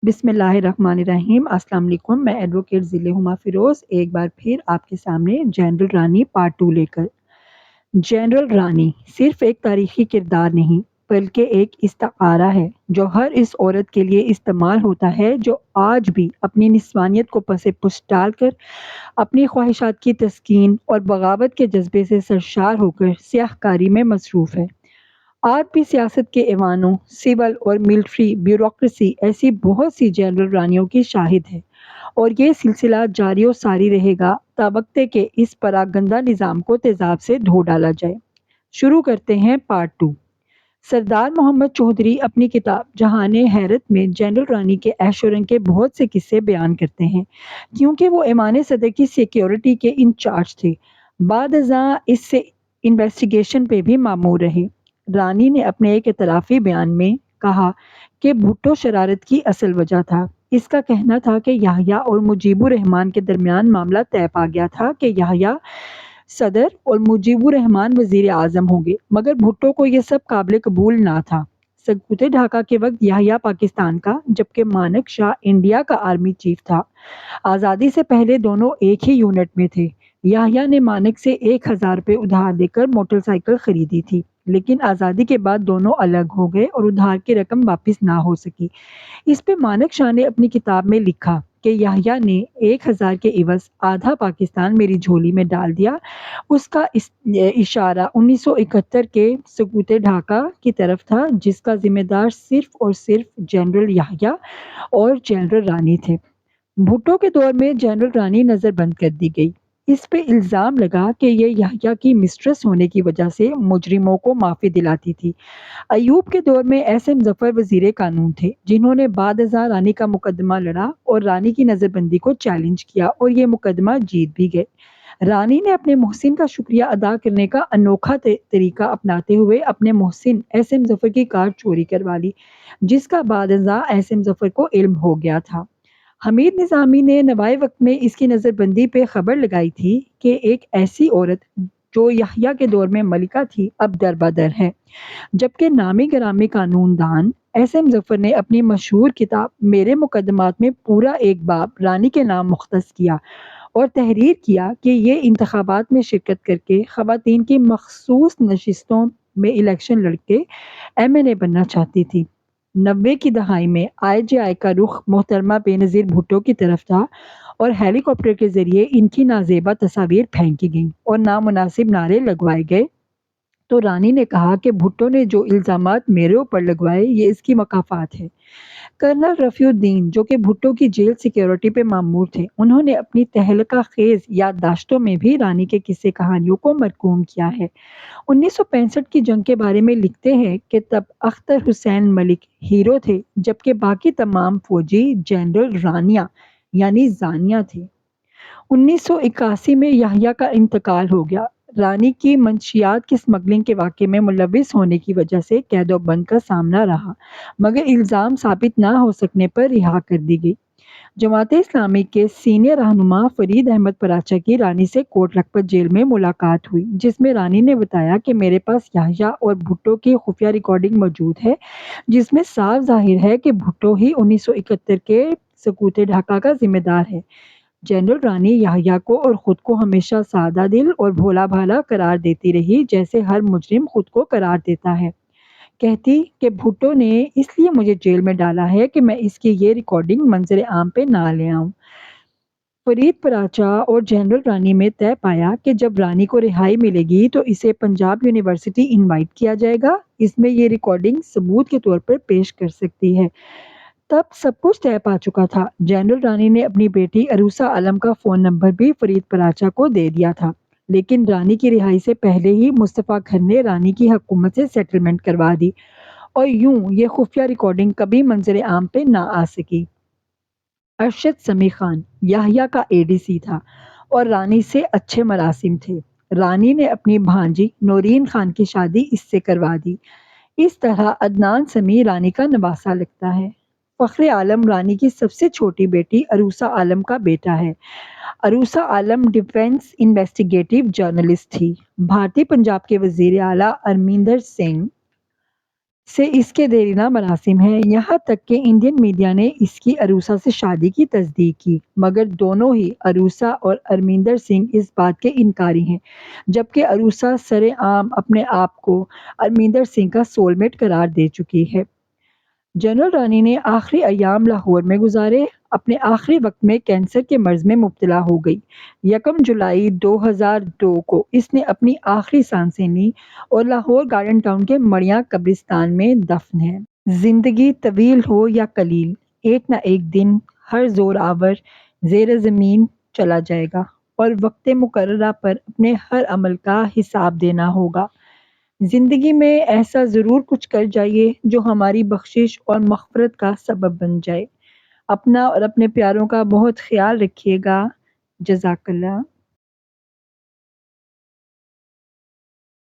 بسم اللہ الرحمن الرحیم۔ السلام علیکم، میں ایڈوکیٹ ضلع ہما فیروز ایک بار پھر آپ کے سامنے جنرل رانی پارٹ 2 لے کر۔ جنرل رانی صرف ایک تاریخی کردار نہیں بلکہ ایک استعارہ ہے جو ہر اس عورت کے لیے استعمال ہوتا ہے جو آج بھی اپنی نسوانیت کو پس پش ڈال کر اپنی خواہشات کی تسکین اور بغاوت کے جذبے سے سرشار ہو کر سیاہ کاری میں مصروف ہے۔ آج بھی سیاست کے ایوانوں، سول اور ملٹری بیوروکریسی ایسی بہت سی جنرل رانیوں کی شاہد ہے، اور یہ سلسلہ جاری و ساری رہے گا تا وقت کہ اس پراگندہ نظام کو تیزاب سے دھو ڈالا جائے۔ شروع کرتے ہیں پارٹ 2۔ سردار محمد چودھری اپنی کتاب جہان حیرت میں جنرل رانی کے عیش و رنگ کے بہت سے قصے بیان کرتے ہیں، کیونکہ وہ ایوان صدر کی سیکیورٹی کے انچارج تھے۔ بعد ازاں اس سے انویسٹیگیشن پہ بھی مامور رہے۔ رانی نے اپنے ایک اعترافی بیان میں کہا کہ بھٹو شرارت کی اصل وجہ تھا۔ اس کا کہنا تھا کہ یحییٰ اور مجیب الرحمان کے درمیان معاملہ طے پا گیا تھا کہ یحییٰ صدر اور مجیب الرحمان وزیر اعظم ہوں گے، مگر بھٹو کو یہ سب قابل قبول نہ تھا۔ سقوط ڈھاکہ کے وقت یحییٰ پاکستان کا جبکہ مانک شاہ انڈیا کا آرمی چیف تھا۔ آزادی سے پہلے دونوں ایک ہی یونٹ میں تھے۔ یحییٰ نے مانک سے 1000 روپے ادھار لے کر موٹر سائیکل خریدی تھی، لیکن آزادی کے بعد دونوں الگ ہو گئے اور ادھار کی رقم واپس نہ ہو سکی۔ اس پہ مانک شاہ نے اپنی کتاب میں لکھا کہ یحییٰ نے 1000 کے عوض آدھا پاکستان میری جھولی میں ڈال دیا۔ اس کا اشارہ 1971 کے سقوط ڈھاکہ کی طرف تھا، جس کا ذمہ دار صرف اور صرف جنرل یحییٰ اور جنرل رانی تھے۔ بھٹو کے دور میں جنرل رانی نظر بند کر دی گئی۔ اس پہ الزام لگا کہ یہ یحییٰ کی مسٹریس ہونے کی وجہ سے مجرموں کو معافی دلاتی تھی۔ ایوب کے دور میں ایس ایم ظفر وزیر قانون تھے، جنہوں نے بعد ازاں رانی کا مقدمہ لڑا اور رانی کی نظر بندی کو چیلنج کیا اور یہ مقدمہ جیت بھی گئے۔ رانی نے اپنے محسن کا شکریہ ادا کرنے کا انوکھا طریقہ اپناتے ہوئے اپنے محسن ایس ایم ظفر کی کار چوری کروا لی، جس کا بعد ازاں ایس ایم ظفر کو علم ہو گیا تھا۔ حمید نظامی نے نوائے وقت میں اس کی نظر بندی پہ خبر لگائی تھی کہ ایک ایسی عورت جو یحییٰ کے دور میں ملکہ تھی اب دربدر ہے، جبکہ نامی گرامی قانون دان ایس ایم ظفر نے اپنی مشہور کتاب میرے مقدمات میں پورا ایک باب رانی کے نام مختص کیا اور تحریر کیا کہ یہ انتخابات میں شرکت کر کے خواتین کی مخصوص نشستوں میں الیکشن لڑ کے ایم این اے بننا چاہتی تھی۔ 90 کی دہائی میں آئی جے آئی کا رخ محترمہ بے نظیر بھٹو کی طرف تھا اور ہیلی کاپٹر کے ذریعے ان کی نازیبا تصاویر پھینکی گئیں اور نامناسب نعرے لگوائے گئے، تو رانی نے کہا کہ بھٹو نے جو الزامات میرے اوپر لگوائے یہ اس کی مکافات ہے۔ کرنل رفیع الدین جو کہ بھٹو کی جیل سیکیورٹی پہ مامور تھے، انہوں نے اپنی تہلکہ خیز یادداشتوں میں بھی رانی کے قصے کہانیوں کو مرقوم کیا ہے۔ 1965 کی جنگ کے بارے میں لکھتے ہیں کہ تب اختر حسین ملک ہیرو تھے، جبکہ باقی تمام فوجی جنرل رانیاں یعنی زانیہ تھے۔ 1981 میں یحییٰ کا انتقال ہو گیا۔ رانی کی منشیات کی سمگلنگ کے واقعے میں ملوث ہونے کی وجہ سے قید و بند کا سامنا رہا، مگر الزام ثابت نہ ہو سکنے پر رہا کر دی گئی۔ جماعت اسلامی کے سینئر رہنما فرید احمد پراچا کی رانی سے کوٹ لکھپت جیل میں ملاقات ہوئی، جس میں رانی نے بتایا کہ میرے پاس یحییٰ اور بھٹو کی خفیہ ریکارڈنگ موجود ہے، جس میں صاف ظاہر ہے کہ بھٹو ہی 1971 کے سقوط ڈھاکہ کا ذمہ دار ہے۔ جنرل رانی یحییٰ کو اور خود کو ہمیشہ سادہ دل اور بھولا بھالا قرار دیتی رہی، جیسے ہر مجرم خود کو قرار دیتا ہے۔ کہتی کہ بھٹو نے اس لیے مجھے جیل میں ڈالا ہے کہ میں اس کی یہ ریکارڈنگ منظر عام پہ نہ لے آؤں۔ فرید پراچا اور جنرل رانی میں طے پایا کہ جب رانی کو رہائی ملے گی تو اسے پنجاب یونیورسٹی انوائٹ کیا جائے گا، اس میں یہ ریکارڈنگ ثبوت کے طور پر پیش کر سکتی ہے۔ تب سب کچھ طے پا چکا تھا۔ جنرل رانی نے اپنی بیٹی عروسہ عالم کا فون نمبر بھی فرید پراچا کو دے دیا تھا، لیکن رانی کی رہائی سے پہلے ہی مصطفیٰ گھر نے رانی کی حکومت سے سیٹلمنٹ کروا دی، اور یوں یہ خفیہ ریکارڈنگ کبھی منظر عام پہ نہ آ سکی۔ ارشد سمیع خان یحییٰ کا اے ڈی سی تھا اور رانی سے اچھے مراسم تھے۔ رانی نے اپنی بھانجی نورین خان کی شادی اس سے کروا دی۔ اس طرح عدنان سمیع رانی کا نواسہ لگتا ہے۔ فخر عالم رانی کی سب سے چھوٹی بیٹی عروسہ عالم کا بیٹا ہے۔ عروسہ عالم ڈیفنس انویسٹیگیٹو جرنلسٹ تھی۔ بھارتی پنجاب کے وزیر اعلیٰ ارمیندر سنگھ سے اس کے دیرینہ مراسم ہیں، یہاں تک کہ انڈین میڈیا نے اس کی عروسہ سے شادی کی تصدیق کی، مگر دونوں ہی عروسہ اور ارمیندر سنگھ اس بات کے انکاری ہیں، جبکہ عروسہ سرعام اپنے آپ کو ارمیندر سنگھ کا سول میٹ قرار دے چکی ہے۔ جنرل رانی نے آخری ایام لاہور میں گزارے، اپنے آخری وقت میں کینسر کے مرض میں مبتلا ہو گئی۔ یکم جولائی 2002 کو اس نے اپنی آخری سانسیں لیں اور لاہور گارڈن ٹاؤن کے مڑیاں قبرستان میں دفن ہے۔ زندگی طویل ہو یا قلیل، ایک نہ ایک دن ہر زور آور زیر زمین چلا جائے گا اور وقت مقررہ پر اپنے ہر عمل کا حساب دینا ہوگا۔ زندگی میں ایسا ضرور کچھ کر جائیے جو ہماری بخشش اور مغفرت کا سبب بن جائے۔ اپنا اور اپنے پیاروں کا بہت خیال رکھیے گا۔ جزاک اللہ۔